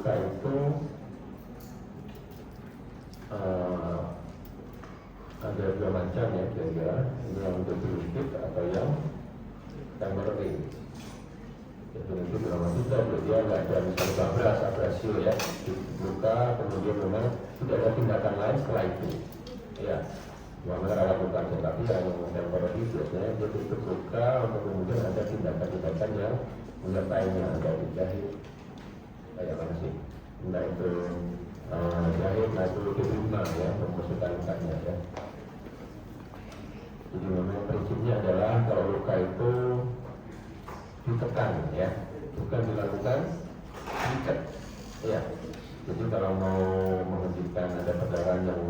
luka itu ada dua macam ya kira-kira, yang definitif atau yang temporary. Definitif dalam arti dia nggak ada misalnya babras, abrasio ya, luka kemudian memang tidak ada tindakan lain setelah itu. Ya, memang ada luka, tapi yang temporary biasanya dia tutup luka untuk kemudian ada tindakan-tindakan yang menyertainya, ada dijahit, kayak mana sih? Entah itu jahit atau diterima ya, memasukkan lukanya ya. Jadi memang prinsipnya adalah kalau luka itu ditekan ya, bukan dilakukan diikat ya. Jadi kalau mau menghentikan ada perdarahan yang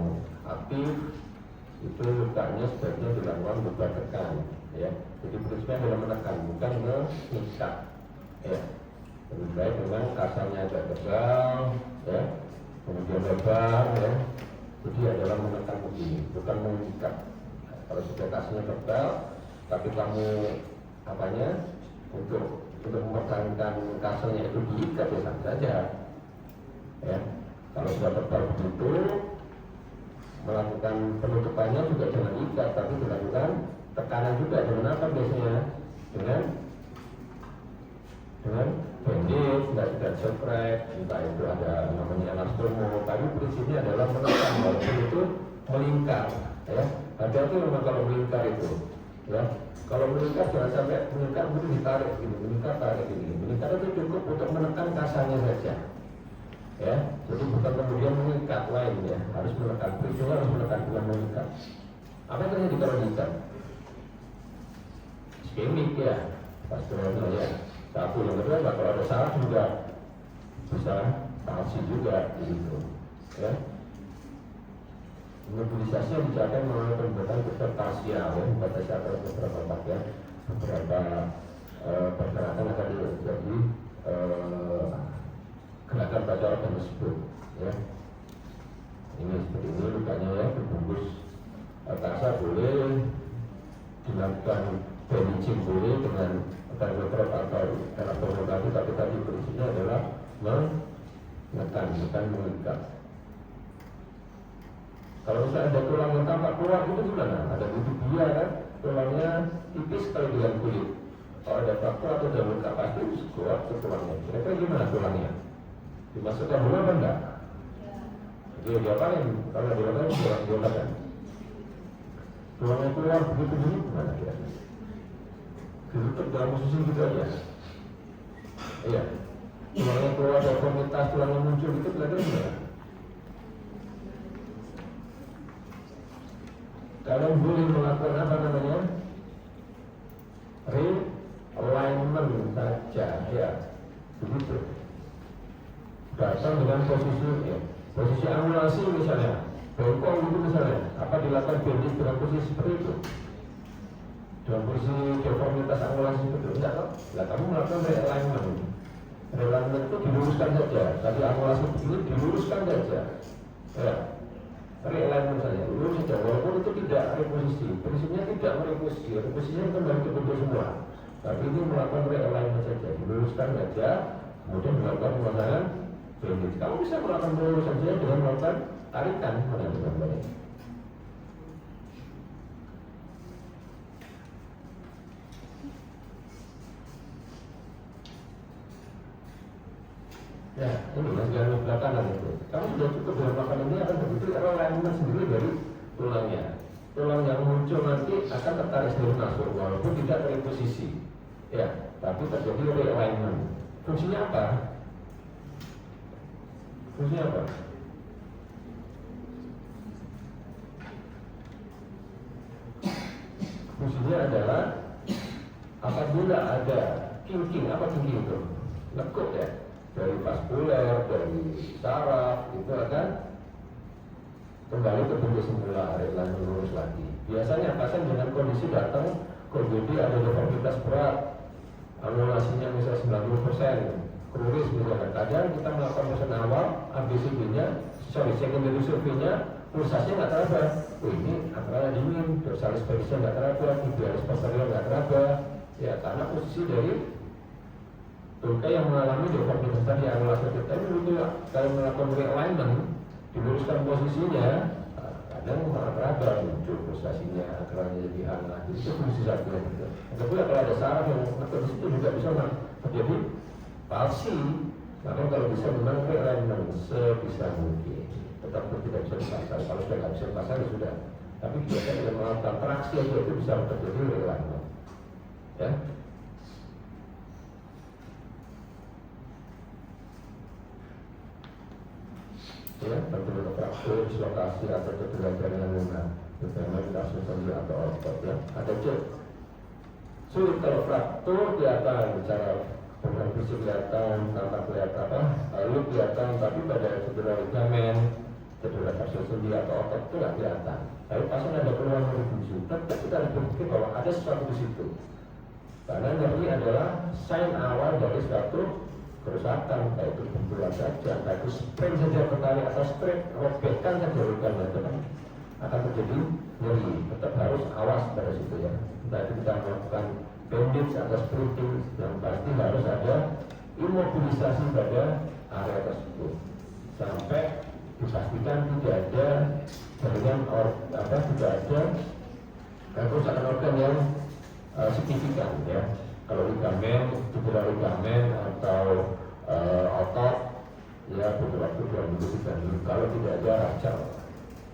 aktif, itu lukanya sebaiknya dilakukan luka tekan ya. Jadi prinsipnya adalah menekan, bukan mengikat ya. Lebih baik memang kasarnya agak tebal ya, kemudian lebar ya. Jadi adalah menekan begini, bukan mengikat. Kalau sudah kasarnya tebal, tapi kamu apanya untuk mempertahankan kasarnya itu diikat ya sama saja ya. Kalau sudah tebal begitu, melakukan penutupannya juga jangan ikat, tapi dilakukan tekanan juga. Dengan apa biasanya? Dengan bandage, tidak seprek, entah itu ada namanya elastomo. Tapi prinsipnya adalah menekan, walaupun itu melingkar ya. Hati-hati memang kalau melingkar itu ya. Kalau melingkar jangan sampai melingkar itu ditarik gini, melingkar tarik gini. Melingkar itu cukup untuk menekan kasarnya saja ya. Jadi bukan kemudian mengikat lain ya, harus menekan. Prinsipnya harus menekan, bukan mengikat. Apa yang terjadi kalau diikat? Iskemik ya, pastoral ya. Satu, yang kedua, kalau ada saraf juga bisa palsi juga gitu ya. Mobilisasi yang dicapai melalui pembuatan besar parsial ya, batas atas beberapa bagian, beberapa pergerakan akan terjadi gerakan pada organ tersebut ya. Ini seperti ini lukanya ya, dibungkus kasar boleh, dilakukan bandaging boleh dengan termotrop atau elektromodatif, tapi tadi prinsipnya adalah menekan, bukan mengikat. Kalau misalnya ada tulang yang tampak keluar itu gimana? Ada bibit dia kan, tulangnya tipis sekali dengan kulit. Kalau ada fraktur atau ada luka pasti keluar ke tulangnya. Kira-kira gimana tulangnya? Dimasukkan dulu apa enggak? Jadi diapain? Kalau diapain diapakan. Tulangnya keluar begitu dulu gimana kira-kira? Ditutup dalam posisi gitu aja. Iya. Tulangnya keluar dari komunitas, tulangnya muncul itu kira-kira gimana? Kalian boleh melakukan apa namanya? Realignment saja ya. Begitu. Datang dengan posisi ya. Posisi angulasi misalnya, bengkok itu misalnya, apa dilakukan bandage dengan posisi seperti itu? Dengan posisi deformitas angulasi seperti itu, enggak toh? Lah kamu melakukan realignment. Realignment itu diluruskan saja. Tadi angulasi begini diluruskan saja. Ya. Realignment saja, lurus saja. Walaupun itu tidak reposisi, prinsipnya tidak mereposisi, reposisinya kembali ke bentuk semua. Tapi ini melakukan realignment saja, diluruskan saja, kemudian melakukan pemasangan bandage. Kamu bisa melakukan pelurusan saja dengan melakukan tarikan pada dengan baik. Ya, ini yang belakangan itu. Kamu sudah cukup dengan makanan ini akan begitu alignment sendiri dari tulangnya. Tulang yang muncul nanti akan tertarik sendiri masuk walaupun tidak reposisi. Ya, tapi terjadi realignment. Fungsinya apa? Fungsinya apa? Fungsinya adalah apabila ada kinking, apa kinking itu? Lekuk ya. Dari vaskuler, dari saraf itu akan kembali ke bentuk semula, dan lurus lagi. Biasanya pasien dengan kondisi datang kondisi ada deformitas berat, angulasinya misalnya 90%, kruris misalnya. Kadang kita melakukan pemeriksaan awal, ABCD-nya, secondary survey-nya, pulsasinya nggak teraba. Oh ini antara dingin, dorsalis perisnya nggak teraba, tibialis posterior nggak teraba. Ya karena posisi dari tungkai yang mengalami deformitas tadi angulasi kita ini kalau melakukan realignment, diluruskan posisinya, kadang malah beragam muncul frustasinya, akhirnya jadi anak. Itu fungsi satu yang itu. Yang kedua, kalau ada saraf yang atau di situ juga bisa terjadi palsi. Maka kalau bisa memang realignment sebisa mungkin. Tetap tidak bisa dipasang. Kalau sudah nggak bisa dipasang ya sudah. Tapi biasanya dengan melakukan traksi aja itu bisa terjadi realignment. Ya. Ya, bentuk fraktur, dislokasi atau cedera jaringan lunak, terutama di kasus sendi atau otot ya. Ada sulit kalau fraktur kelihatan, secara bukan fisik kelihatan, tampak kelihatan apa, lalu kelihatan, tapi pada cedera ligamen, cedera kasus sendi atau otot itu nggak kelihatan. Tapi pasien ada keluhan dari fungsi, tetap kita harus berpikir bahwa ada sesuatu di situ. Karena nyeri adalah sign awal dari suatu kerusakan, baik itu benturan saja, baik itu sprain saja tertarik atau sprain robekan saja luka akan terjadi nyeri. Tetap harus awas pada situ ya. Entah itu kita melakukan bandage atau sprinting, yang pasti harus ada imobilisasi pada area tersebut sampai dipastikan tidak ada jaringan tidak ada kerusakan organ yang signifikan ya. Kalau ligamen, cedera ligamen atau otot, ya butuh waktu 2 minggu 3 minggu. Kalau tidak ada racang,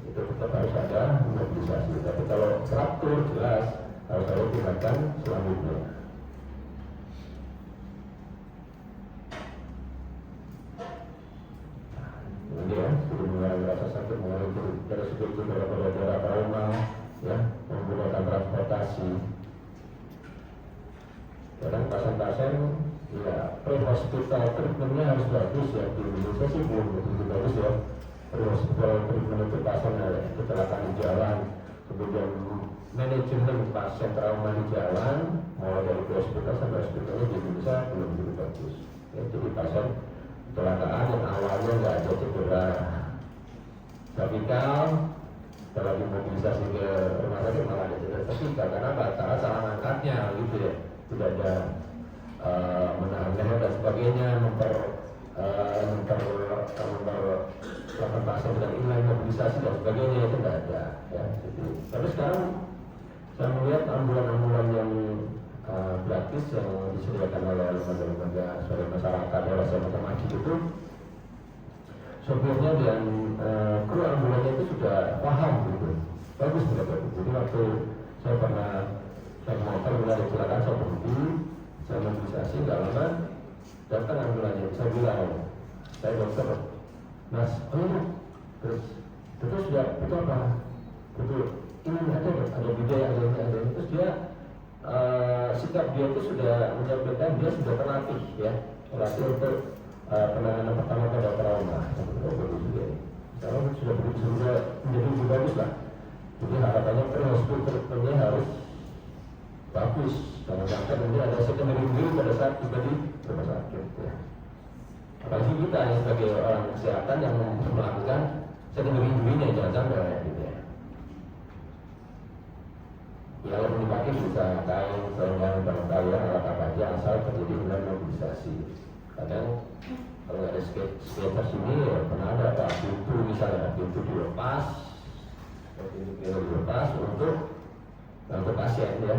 itu tetap harus ada mobilisasi. Tapi kalau fraktur jelas harus ada tindakan selanjutnya. Ini ya, sudah mulai rasa sakit, mulai dari sudut pada daerah trauma, ya, menggunakan transportasi. Kadang pasien-pasien ya pre-hospital treatmentnya harus bagus ya. Di Indonesia sih belum begitu bagus ya. Pre-hospital treatment itu pasien kecelakaan di jalan, kemudian manajemen pasien trauma di jalan, mulai dari pre-hospital sampai hospitalnya di Indonesia belum begitu bagus ya. Jadi pasien kecelakaan yang awalnya nggak ada cedera cervical, setelah dimobilisasi ke rumah sakit malah ada cedera cervical. Karena apa? Cara salah angkatnya gitu ya. Tidak ada menahan leher dan sebagainya, melakukan pasien dengan inline mobilisasi dan sebagainya, itu tidak ada ya. Jadi, tapi sekarang saya melihat ambulan-ambulan yang gratis yang disediakan oleh lembaga-lembaga swadaya masyarakat LSM atau Majid itu, sopirnya dan kru ambulannya itu sudah paham gitu, bagus mereka. Jadi waktu saya pernah naik motor mulai kecelakaan, saya berhenti, saya mobilisasi, nggak lama datang ambulannya. Saya bilang, saya dokter, Mas, terus sudah itu apa? Betul, ini ada bidaya, ada. Terus dia sikap dia itu sudah menyampaikan dia sudah terlatih ya, terlatih untuk penanganan pertama pada trauma. Sekarang sudah begitu menjadi lebih bagus lah. Jadi harapannya pre-hospital harus bagus, jangan sampai nanti ada secondary injury pada saat tiba di rumah sakit ya. Apalagi kita yang sebagai orang kesehatan yang melakukan secondary injury-nya, jangan sampai gitu ya. Ya kalau dipakai bisa kain, selendang, barangkali ya, alat apa aja asal terjadi dengan mobilisasi. Kadang kalau ada skater sini ya pernah ada apa, pintu misalnya, pintu dilepas, pintu dilepas untuk pasien ya.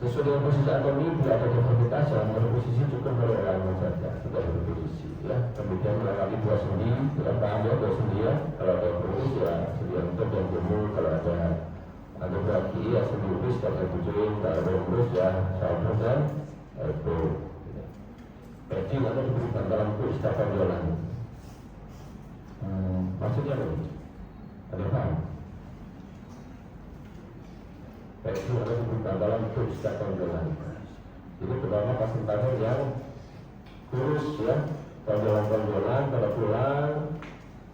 Sesuai dengan posisi anatomi, bila ada deformitas yang posisi cukup dari alignment saja, tidak berposisi ya. Kemudian melewati 2 sendi, tidak paham ya 2 sendi ya. Kalau ada lurus ya sendi yang untuk dan jemur, kalau ada berarti ya sendi lurus dan kucing, kalau ada lurus ya shoulder dan elbow. Padding atau diberi bantalan untuk istirahat jalan. Maksudnya apa? Ada paham? Itu ada bantalan untuk istirahat jalan. Jadi pertama pasien-pasien yang kurus ya, tonjolan-tonjolan pada pulang,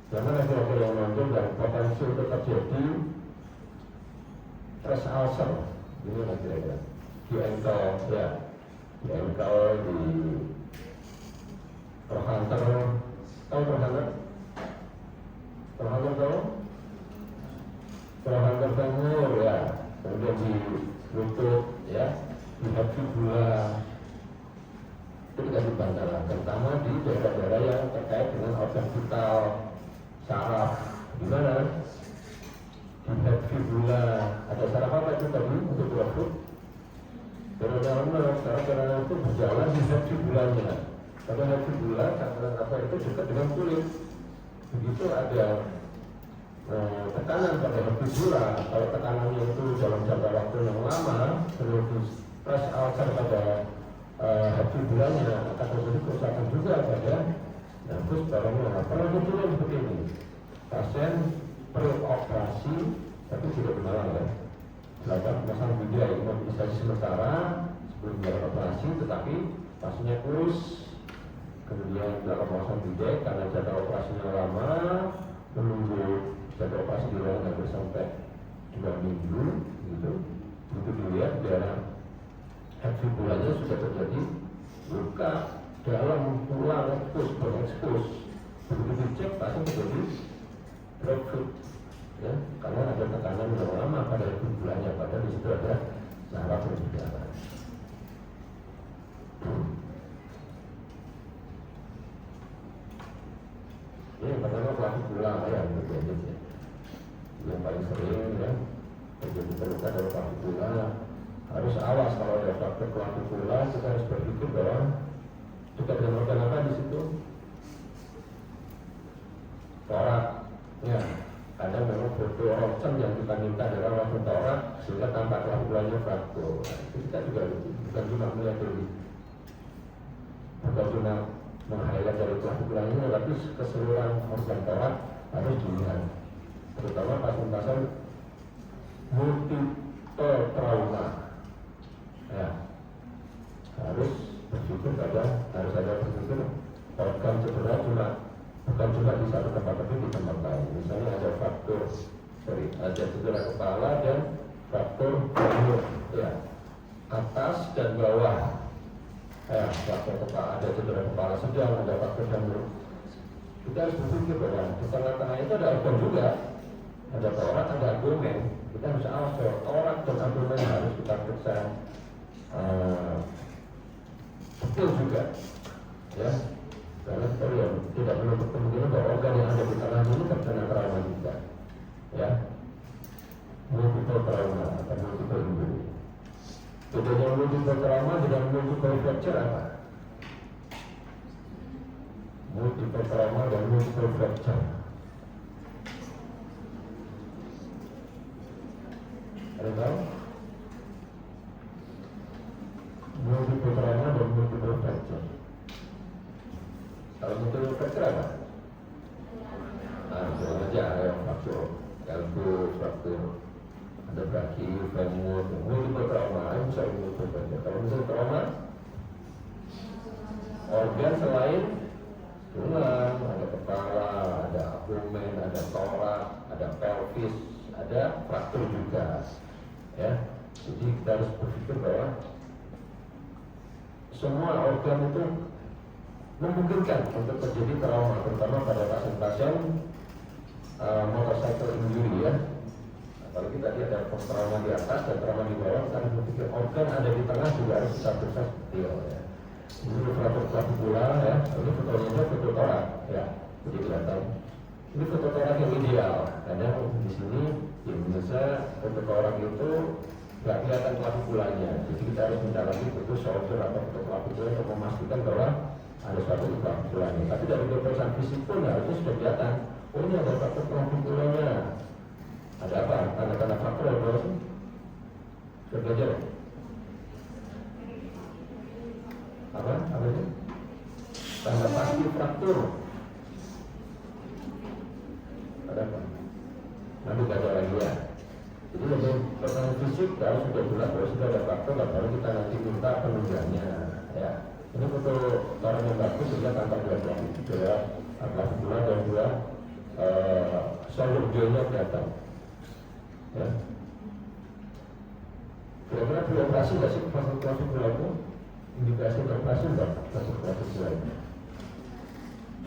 jangan kira-kira yang nonton dan potensi untuk terjadi stress ulcer. Ini lah kira-kira di ankle ya, di ankle, di perhantar, tahu perhantar? Perhantar tahu? Perhantar femur ya. Kemudian di lutut ya, di fibula, bisa dibantah, terutama di daerah-daerah yang terkait dengan organ vital, saraf. Gimana? Di head fibula ada saraf apa itu tadi untuk berfoot? Benar-benar saraf itu berjalan di head fibulanya. Kalau head fibula, cakram apa itu dekat dengan kulit. Begitu ada tekanan pada head fibula, kalau tekanannya itu dalam jangka waktu yang lama, terus press ulcer pada head fibulanya akan terjadi kerusakan juga pada nafas barangnya. Pernah kejadian seperti ini, pasien pre-operasi tapi tidak bermalang ya, dilakukan pasang bidai imobilisasi sementara sebelum dilakukan operasi, tetapi pasiennya kurus, kemudian dilakukan pasang bidai karena jadwal operasinya lama, menunggu jadwal operasi dilakukan hampir sampai 2 minggu gitu. Begitu dilihat daerah head fibulanya sudah terjadi luka dalam tulang berekspos. Begitu dicek pasien terjadi breakthrough ya, karena ada tekanan yang lama pada head fibulanya, padahal di situ ada saraf yang berjalan. Ini yang pertama clavicula ya, yang paling sering ya terjadi terluka dari clavicula. Harus awas kalau ada faktor clavicula, kita harus berpikir bahwa dekat dengan organ apa di situ? Torak ya, ada memang foto ronsen yang kita minta dari orang torak sehingga tampak claviculanya fraktur. Itu kita juga bukan cuma melihat dari, bukan cuma meng-highlight dari claviculanya, tapi keseluruhan organ torak harus dilihat, terutama pasien-pasien multiple trauma ya, harus bersyukur harus ada bersyukur organ cedera bukan cuma di satu tempat tapi di tempat lain. Misalnya ada ada cedera kepala dan fraktur mulut ya, atas dan bawah ya, fraktur kepala, ada cedera kepala sedang, ada fraktur mulut. Kita harus berpikir bahwa di tengah-tengah itu ada organ juga, ada torak, ada abdomen. Kita harus awas bahwa torak dan abdomen harus kita periksa betul juga ya, karena tidak menutup kemungkinan bahwa organ yang ada di tengah ini terkena trauma juga ya, multiple trauma atau multiple injury. Bedanya multiple trauma dengan multiple fracture apa? Multiple trauma dan multiple fracture, ada tahu? Multiple trauma dan multiple fracture. Kalau multiple fracture apa? Nah, jangan aja yang fraktur elbow, fraktur ada kaki, femur, multiple trauma, bisa multiple fracture. Kalau multiple trauma, organ selain tulang, ada kepala, ada abdomen, ada torak, ada pelvis, ada fraktur juga ya. Jadi kita harus berpikir bahwa semua organ itu memungkinkan untuk terjadi trauma, terutama pada pasien-pasien motorcycle injury ya. Apalagi tadi ada trauma di atas dan trauma di bawah, kita harus berpikir organ ada di tengah juga harus kita periksa detail ya. Ini fraktur clavicula ya, ini fotonya foto torak ya, jadi kelihatan. Ini foto torak yang ideal, karena di sini di Indonesia foto torak itu nggak kelihatan claviculanya, jadi kita harus minta lagi foto shoulder atau foto clavicula untuk memastikan bahwa ada suatu claviculanya. Tapi dari pemeriksaan fisik pun harusnya sudah kelihatan, oh ini ada faktor claviculanya. Ada apa? Tanda-tanda faktor apa sih? Sudah belajar? Apa itu? Tanda pasti fraktur. Ada apa? Nanti baca lagi ya. Jadi untuk pertanyaan fisik kalau sudah jelas bahwa sudah ada faktor, baru kita nanti minta penunjangnya ya. Ini foto orang yang bagus sudah tanpa dua itu ya, clavicula dan dua shoulder joint-nya kelihatan ya. Kira-kira dioperasi nggak sih clavicula itu? Indikasi operasi enggak? Clavicula ini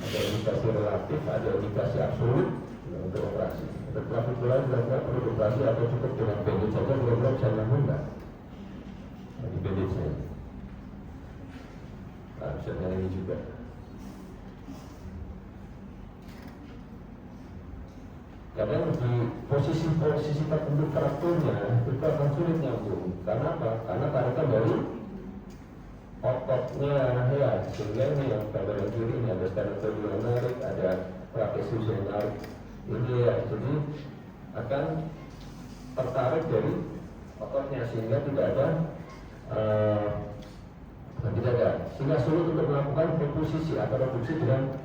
ada indikasi relatif, ada indikasi absolut ya, untuk operasi. Untuk clavicula kira-kira perlu operasi atau cukup dengan bandage saja, kira-kira bisa nyambung enggak? Di bandage saja harus bisa dengan ini juga. Kadang di posisi tertentu frakturnya itu akan sulit nyambung. Karena apa? Karena tarikan dari ototnya ya, sehingga ini yang bagian kiri ini ada sternum menarik, ada trapezius yang menarik ini ya, jadi akan tertarik dari ototnya sehingga tidak ada sehingga sulit untuk melakukan reposisi atau reduksi dengan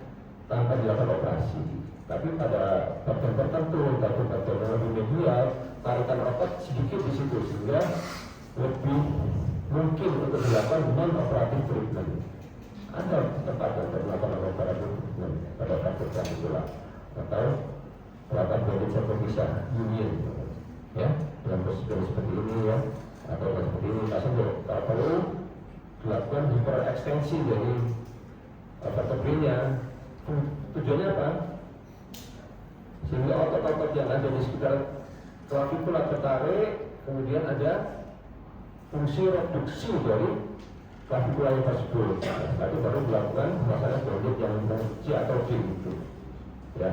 tanpa dilakukan operasi. Tapi pada bagian tertentu, bagian yang lebih medial, tarikan otot sedikit di situ sehingga lebih mungkin untuk dilakukan non operatif treatment. Ada tempat untuk melakukan operatif treatment pada praktik tulang atau melakukan body bisa union, ya, dengan prosedur seperti ini ya, atau seperti ini. Kalau perlu dilakukan hiperekstensi dari vertebranya. Tujuannya apa? Sehingga otot-otot yang ada di sekitar clavicula tertarik, kemudian ada fungsi reduksi dari clavicula yang tersebut. Lalu baru dilakukan masalah bonded yang C atau D itu. Ya,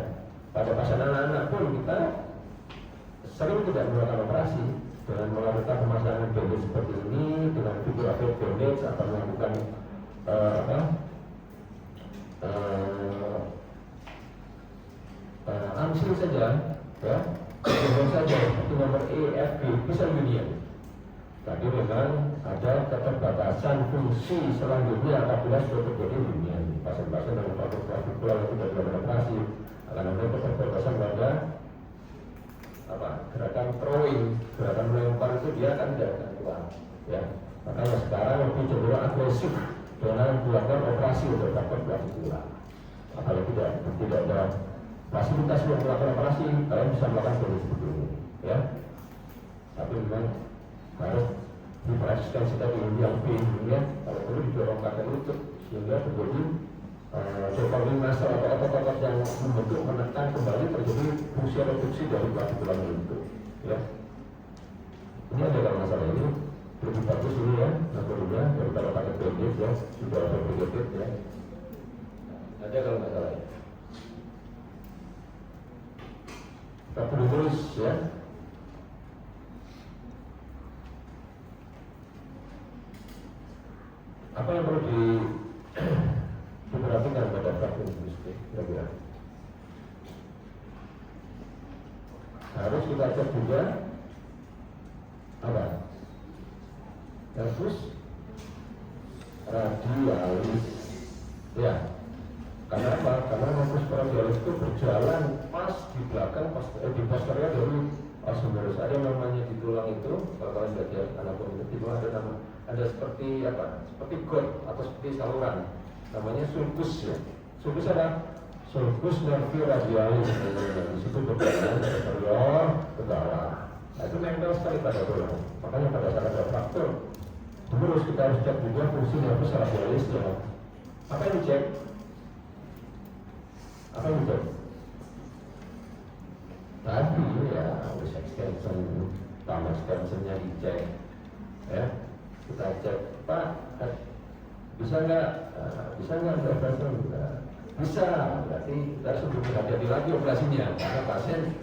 pada pasien anak-anak pun kita sering tidak melakukan operasi dengan melakukan pemasangan bonded seperti ini dengan figuratif bonded atau melakukan amsil saja, ya, saja itu nomor E, F, G bisa union. Tapi memang ada keterbatasan fungsi selanjutnya apabila sudah terjadi union. Pasien-pasien dengan clavicula yang tidak dilakukan operasi akan ada keterbatasan pada gerakan throwing, gerakan melempar itu dia akan tidak akan kuat. Ya, makanya sekarang lebih cenderung agresif dengan melakukan operasi untuk dapat clavicula. Apalagi tidak ada fasilitas untuk melakukan operasi, kalian bisa melakukan kondisi seperti ini, ya. Tapi memang harus diperhatikan tadi yang B, ya. Kalau perlu didorong kaki lutut sehingga terjadi dopamine muscle atau otot-otot yang membentuk menekan kembali terjadi fungsi reduksi dari clavicula itu, ya. Ini ada kalau masalah ini lebih bagus ini ya, metodenya daripada pakai bandage ya, sudah berbelit ya. Ada kalau masalah ini. Kita perlu terus ya. Apa yang perlu diperhatikan pada praktik industri kira-kira? Harus kita cek juga apa? Nervus radialis, ya. Karena apa? Karena nervus radialis itu berjalan pas di belakang, di posterior dari osmosis. Ada namanya di tulang itu, kalau kalian belajar anatomi itu ada seperti apa? Seperti got atau seperti saluran. Namanya sulcus ya. Sulcus ada sulcus nervi radialis. Di situ berjalan dari posterior ke bawah. Nah, itu nempel sekali pada tulang. Makanya pada saat ada fraktur, terus kita harus cek juga fungsi nervus radialisnya. Apa yang dicek? Apa yang dicek? Tadi ya, harus extension, tambah extensionnya dicek, ya. Kita cek, Pak, bisa nggak operasi? Bisa, berarti kita harus berhati-hati lagi operasinya, karena pasien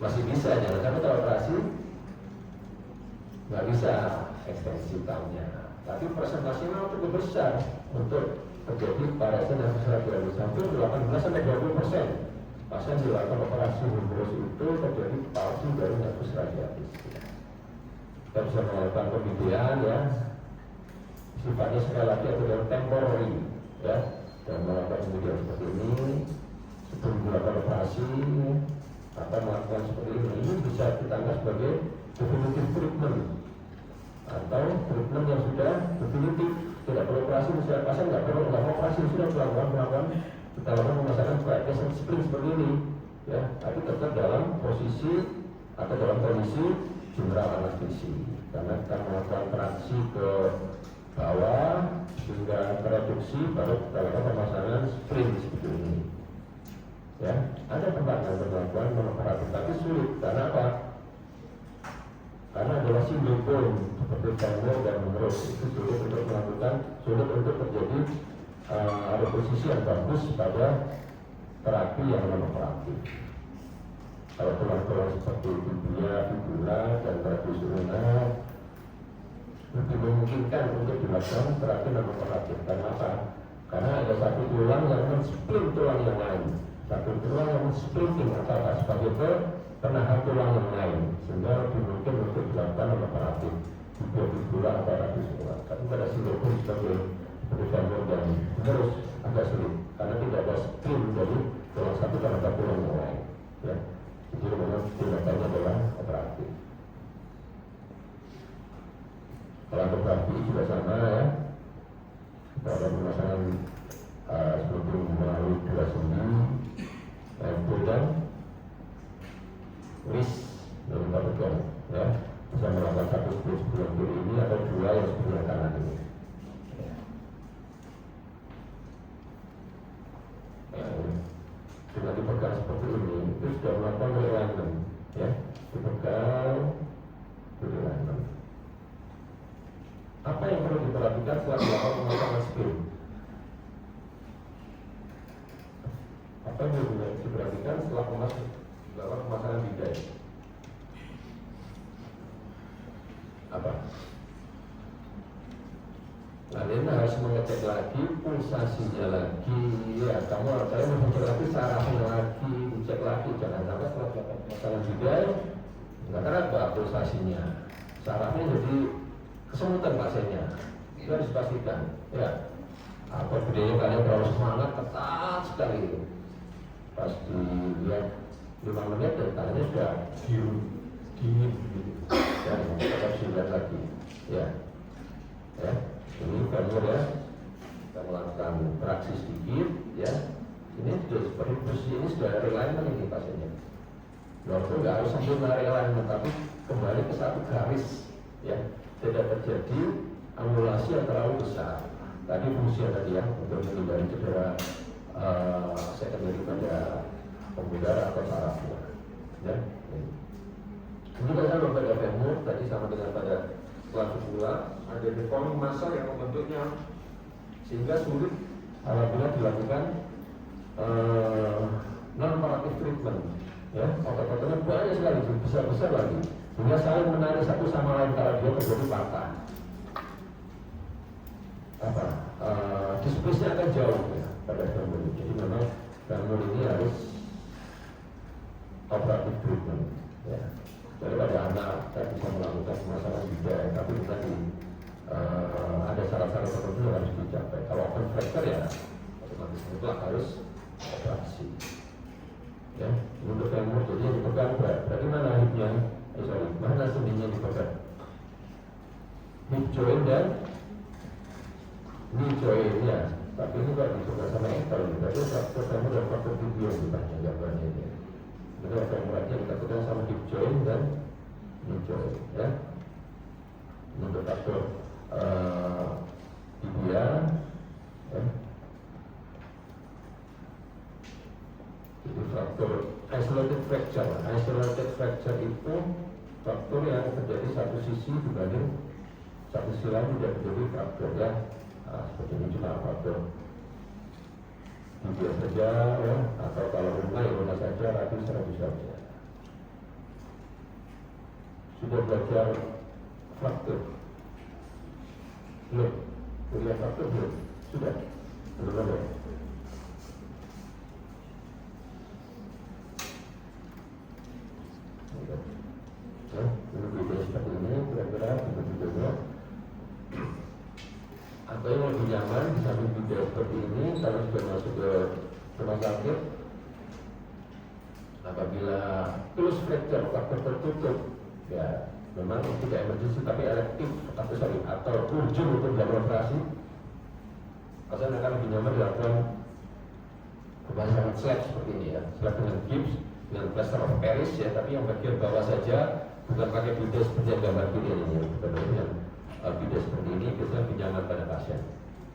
masih bisa, jangan sampai operasi nggak bisa ekstensi tahunnya. Tapi presentasinya cukup besar untuk terjadi paresen yang besar dari hampir 18-20%. Pasien dilakukan operasi humorous itu terjadi palsu dari nervus radialis. Kita bisa melakukan pembidian ya, sifatnya sekali lagi adalah temporary ya, dan melakukan pembidian seperti ini sebelum dilakukan operasi atau melakukan seperti ini bisa kita anggap sebagai definitive treatment atau treatment yang sudah definitif, tidak perlu operasi. Misalnya pasien nggak perlu operasi, sudah melakukan kita lakukan pemasangan kayak spring seperti ini ya, tapi tetap dalam posisi atau dalam kondisi general anestesi, karena kita melakukan traksi ke bawah hingga reduksi baru kita lakukan pemasangan spring seperti ini ya. Ada tempat yang melakukan operatif tapi sulit, karena apa? Karena adalah single point seperti femur dan humerus, itu sulit untuk melakukan, sulit untuk terjadi ada posisi yang bagus pada terapi yang non operatif. Kalau tulang-tulang seperti tibia, fibula, dan radius ulnar lebih memungkinkan untuk dilakukan terapi non operatif. Karena apa? Karena ada satu tulang yang men-split tulang yang lain, satu tulang yang men-splitting atau sebagai penahan tulang yang lain, sehingga lebih mungkin untuk dilakukan non operatif tibia, fibula, atau radius ulnar. Tapi pada silikon sebagai femur dan terus agak sulit karena tidak ada split dari tulang satu terhadap tulang yang lain. Ya. Jadi memang tindakannya adalah operatif. Kalau operatif juga sama ya. Kita ada pemasangan seperti melalui dua sendi, itu dan wrist dan pegang ya. Bisa melakukan satu split sebelah kiri ini atau dua yang sebelah kanan ini. Dengan dipegang seperti ini itu sudah melakukan realignment ya, dipegang realignment. Apa yang perlu diperhatikan setelah melakukan pemasangan spin? Apa yang perlu diperhatikan setelah pemasangan bidai? Apa? Kalian harus mengecek lagi pulsasinya lagi ya, kamu saya mengecek lagi sarafnya lagi, cek lagi, jangan sampai setelah masalah bidai nggak ada pulsasinya, sarafnya jadi kesemutan pasiennya, itu harus dipastikan ya. Apa bedanya kalian terlalu semangat, ketat sekali pas dilihat 5 menit dan tangannya sudah dingin gitu dan tetap dilihat lagi ya ya. Ini femur ya, kita melakukan traksi sedikit ya. Ini sudah seperti posisi ini sudah realignment ini pasiennya. Walaupun nggak harus sempurna realignment, tapi kembali ke satu garis ya. Tidak terjadi angulasi yang terlalu besar. Tadi fungsinya tadi ya untuk menghindari cedera sekunderi pada pembuluh atau sarafnya. Ya. Ini kan pada femur tadi sama dengan pada clavicula, ada deforming massa yang membentuknya sehingga sulit apabila dilakukan non-operative treatment ya. Otot-ototnya banyak sekali, besar-besar lagi sehingga saling menarik satu sama lain kalau dia terjadi patah apa displacenya akan jauh ya pada femur ini. Jadi memang femur ini harus operative treatment ya. Daripada anak saya bisa melakukan pemasangan bidai, tapi tadi ada syarat-syarat tertentu yang harus dicapai. Kalau open fracture ya otomatis mutlak harus operasi. Ya, untuk femur jadi yang dipegang berarti mana hipnya? Mana sendinya dipegang? Hip joint dan knee joint ya. Tapi ini kalau dipegang sama ankle, berarti faktor femur dan faktor tibia yang ditanya gambarnya ini. Jadi femur aja kita pegang sama hip joint dan knee joint ya. Untuk faktor tibia ya. Jadi faktor isolated fracture itu faktor yang terjadi satu sisi dibanding satu sisi lain tidak terjadi faktor ya. Seperti ini cuma faktor tibia saja ya, atau kalau rumah saja radius saja. Sudah belajar faktor belum? Kuliah faktor belum? Sudah? Belum ada? Ya, video seperti ini kira-kira begitu. Apa yang lebih nyaman di samping video seperti ini kalau sudah masuk ke rumah sakit apabila close fracture faktor tertutup ya memang tidak emergency tapi elektif atau urgent untuk dilakukan operasi, pasien akan lebih nyaman dilakukan pemasangan slab seperti ini ya, slab dengan gips dengan plaster of Paris ya, tapi yang bagian bawah saja, bukan pakai bidet seperti yang gambar kiri ini ya, bukan yang bidet seperti ini biasanya lebih nyaman pada pasien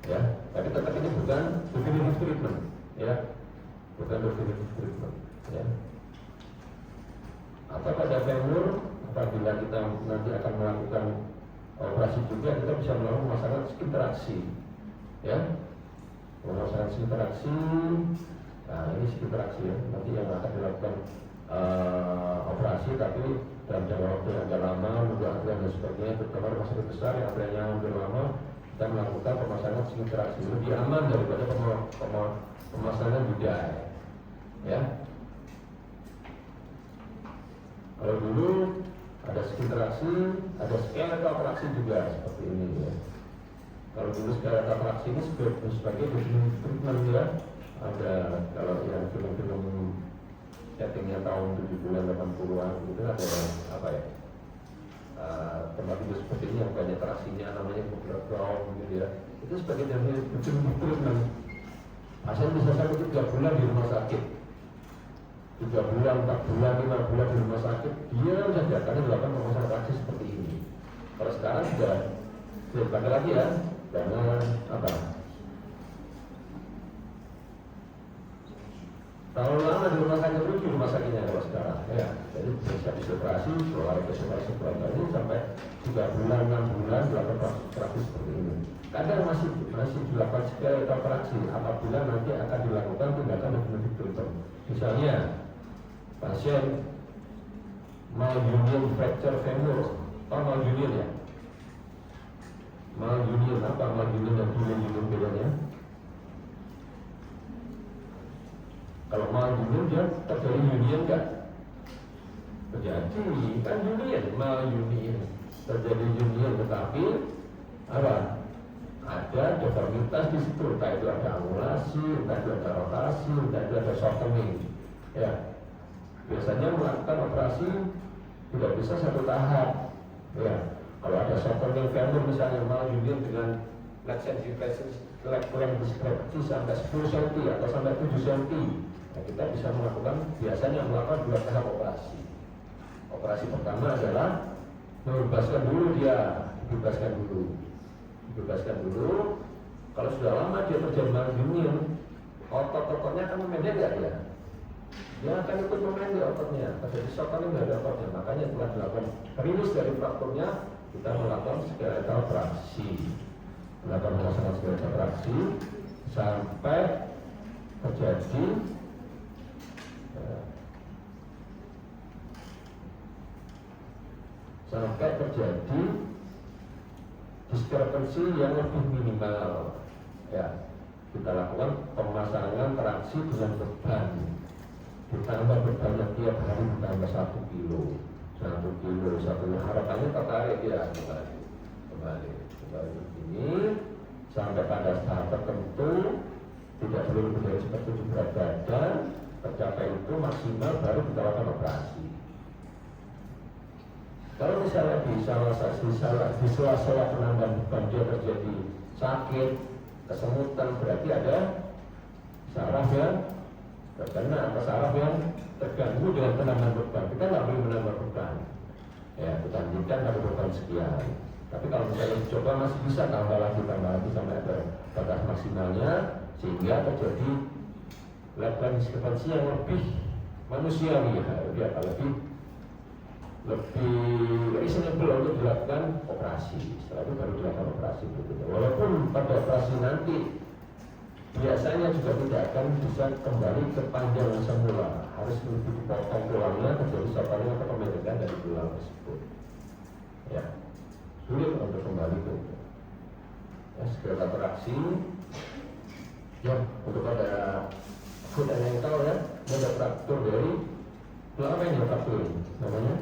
ya, tapi tetap ini bukan definitive treatment ya, bukan definitive treatment ya. Atau pada femur apabila kita nanti akan melakukan operasi juga kita bisa melakukan pemasangan skin traksi ya, pemasangan interaksi. Nah ini interaksi ya, nanti yang akan dilakukan operasi, tapi dalam jangka waktu yang agak lama, nunggu antrian dan sebagainya, terutama rumah sakit besar yang antriannya hampir lama, kita melakukan pemasangan interaksi lebih aman daripada pemasangan bidai ya. Kalau dulu ada interaksi, ada skeletal fraksi juga seperti ini ya. Kalau dulu skeletal fraksi ini sebagai treatment ya, ada kalau yang film-film settingnya tahun 70-an 80-an gitu ada apa ya, tempat tidur seperti ini yang banyak traksinya, namanya ground gitu ya. Itu sebagai treatment. Pasien bisa sampai 3 bulan di rumah sakit, 3 bulan, 4 bulan, 5 bulan di rumah sakit, diam saja karena dilakukan pemasangan traksi seperti ini. Kalau sekarang sudah dipakai lagi ya, dengan apa? Terlalu lama di rumah sakit dulu di rumah sakitnya kalau sekarang ya. Jadi bisa disoperasi, keluar ke operasi ini sampai 3 bulan, 6 bulan dilakukan traksi seperti ini. Kadang masih dilakukan skeletal operasi apabila nanti akan dilakukan tindakan definitif treatment. Misalnya pasien malunion fracture femur, malunion ya. Malunion apa malunion dan union bedanya? Kalau malunion dia terjadi union enggak? Terjadi kan union, malunion terjadi union, tetapi apa? Ada deformitas di situ, entah itu ada angulasi, entah itu ada rotasi, entah itu ada shortening. Ya, biasanya melakukan operasi tidak bisa satu tahap. Ya, kalau ada shortening femur misalnya malunion dengan leg length discrepancy sampai 10 cm atau sampai 7 cm, ya kita bisa melakukan biasanya melakukan 2 tahap operasi. Operasi pertama adalah membebaskan dulu dia, dibebaskan dulu. Kalau sudah lama dia terjadi malunion, otot-ototnya akan memendek nggak dia? Dia akan ikut memendek ototnya, terjadi shortening dari ototnya. Makanya setelah dilakukan rilis dari frakturnya, kita melakukan skeletal fraksi, melakukan pemasangan skeletal fraksi sampai terjadi diskrepansi yang lebih minimal ya. Kita lakukan pemasangan traksi dengan beban, ditambah bebannya tiap hari ditambah 1 kilo, harapannya tertarik ya kembali ini sampai pada tahap tertentu, tidak boleh lebih dari seperti berat badan, tercapai itu maksimal baru kita lakukan operasi. Kalau misalnya di sela-sela penambahan beban dia terjadi sakit, kesemutan, berarti ada saraf yang terkena atau saraf yang terganggu dengan penambahan beban. Kita nggak boleh menambah beban. Ya, kita lanjutkan pada beban sekian. Tapi kalau misalnya coba masih bisa tambah lagi sampai ada batas maksimalnya, sehingga terjadi level diskrepansi yang lebih manusiawi ya, lebih reasonable untuk dilakukan operasi. Setelah itu baru dilakukan operasi berikutnya. Walaupun pada operasi nanti biasanya juga tidak akan bisa kembali ke panjang semula, harus lebih dipotong tulangnya, terjadi shortening atau pembentukan dari tulang tersebut. Ya, sulit untuk kembali ke ya, skeletal fraksi. Ya, untuk pada foot and ankle ya, ini ada fraktur dari tulang apa yang fraktur ini? Namanya?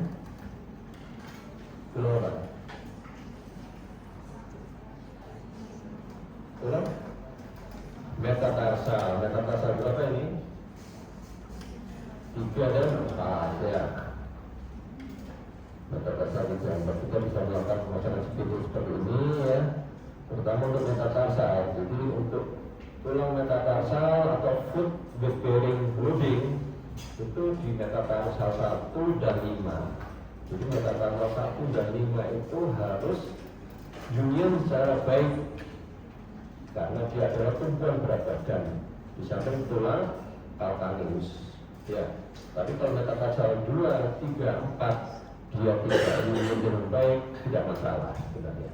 Tulang apa? Tulang metatarsal. Metatarsal berapa ini? 3 dan 4 ya. Metatarsal di jambat kita bisa melakukan pemasangan seperti ini ya. Terutama untuk metatarsal. Jadi untuk tulang metatarsal atau foot weight bearing loading itu di metatarsal 1 dan 5. Jadi metatarsal 1 dan 5 itu harus union secara baik karena dia adalah tumpuan berat badan di samping tulang calcaneus ya. Tapi kalau metatarsal 2, 3, 4 dia tidak union dengan baik, tidak masalah sebenarnya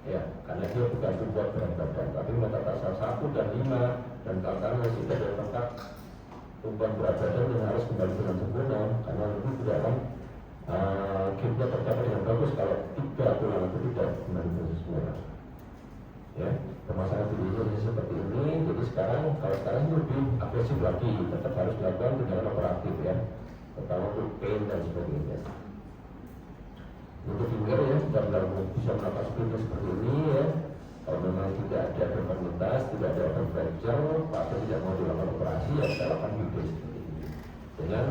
ya, karena dia bukan tumpuan berat badan. Tapi metatarsal 1 dan 5, dan kalau sudah ada tempat tumpuan berat badan yang harus kembali dengan sempurna, karena itu tidak akan gapnya tercapai dengan bagus kalau 3 tulang itu tidak kembali dengan sempurna. Ya, permasalahan tubuhnya seperti ini. Jadi sekarang kalau sekarang lebih agresif lagi, tetap harus dilakukan tindakan operatif ya, terutama untuk pain dan sebagainya. Untuk finger ya, sudah bisa melakukan splinter seperti ini ya. Kalau memang tidak ada deformitas, tidak ada open fracture, pasien tidak mau dilakukan operasi, ya kita lakukan finger seperti ini dengan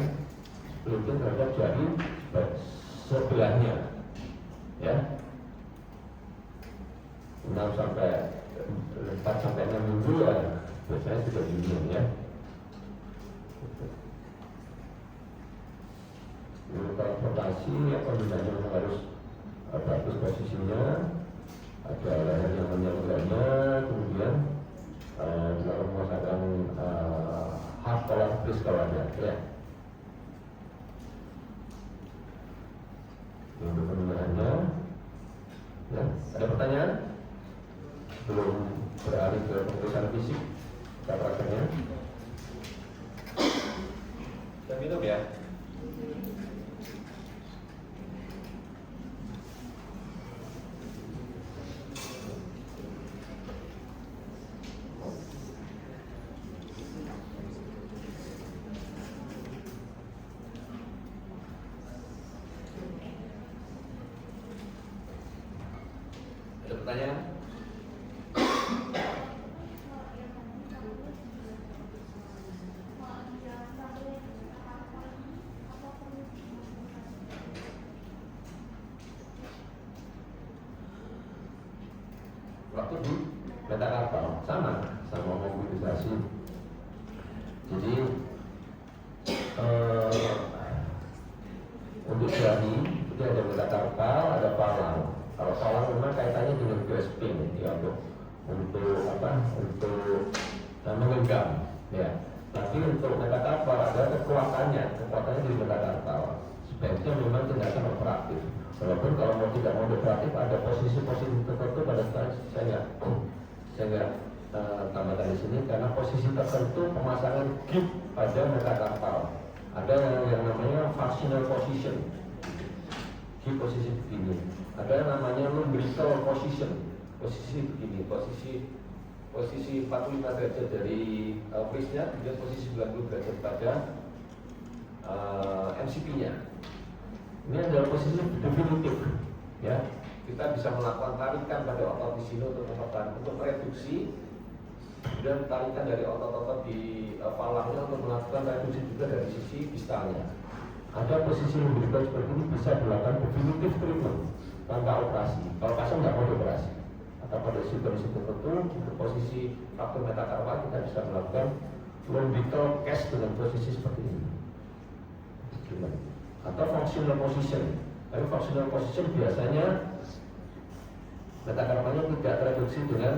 splinter terhadap jari sebelahnya ya. 6 sampai 4 sampai 6 minggu ya biasanya sudah dingin ya. Untuk transportasi apa gunanya harus bagus posisinya, ada leher yang menyangganya, kemudian dilakukan pemasangan half collar brace kalau ada ya. Untuk penggunaannya ya, ada pertanyaan? Belum beralih ke pemeriksaan fisik kita prakteknya. Kita minum ya. Ada pertanyaan? Waktu di metakarpal sama mobilisasi. Jadi untuk jari itu ada metakarpal, ada palang. Kalau palang memang kaitannya dengan grasping ya, untuk apa? Untuk menggenggam ya. Tapi untuk metakarpal ada kekuatannya di metakarpal. Sebaiknya memang tindakan operatif. Walaupun kalau mau tidak mau operatif ada posisi-posisi tertentu pada saya nggak tambahkan di sini karena posisi tertentu pemasangan gip pada metakarpal. Ada yang namanya functional position, gip posisi begini. Ada yang namanya lumbrical position, posisi begini, posisi 45 derajat dari face-nya, kemudian posisi 90 derajat pada MCP-nya. Ini adalah posisi definitif ya. Kita bisa melakukan tarikan pada otot di sini untuk mereduksi, dan tarikan dari otot-otot di palangnya untuk melakukan reduksi juga dari sisi distalnya. Ada posisi lumbrical seperti ini bisa dilakukan definitif treatment tanpa operasi. Kalau pasien nggak mau operasi atau pada situasi tertentu untuk posisi faktor metakarpal kita bisa melakukan lumbrical cast dengan posisi seperti ini. Atau functional position. Tapi functional position biasanya metakarpalnya tidak tereduksi dengan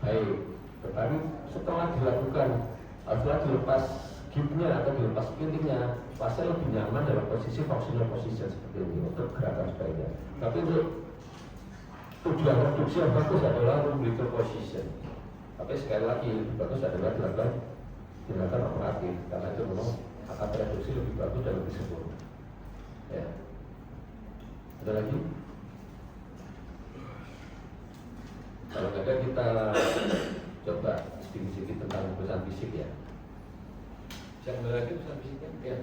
baik. Tetapi setelah dilakukan, setelah dilepas gipnya atau dilepas splintingnya, pasien lebih nyaman dalam posisi functional position seperti ini untuk gerakan sebaiknya. Tapi untuk tujuan reduksi yang bagus adalah lumbrical position. Tapi sekali lagi lebih bagus adalah dilakukan tindakan operatif karena itu memang akan reduksi lebih bagus dan lebih sempurna. Ya. Ada lagi? Kalau nggak ada kita coba sedikit-sedikit tentang pemeriksaan fisik ya. Yang lagi pemeriksaan fisiknya? Ya.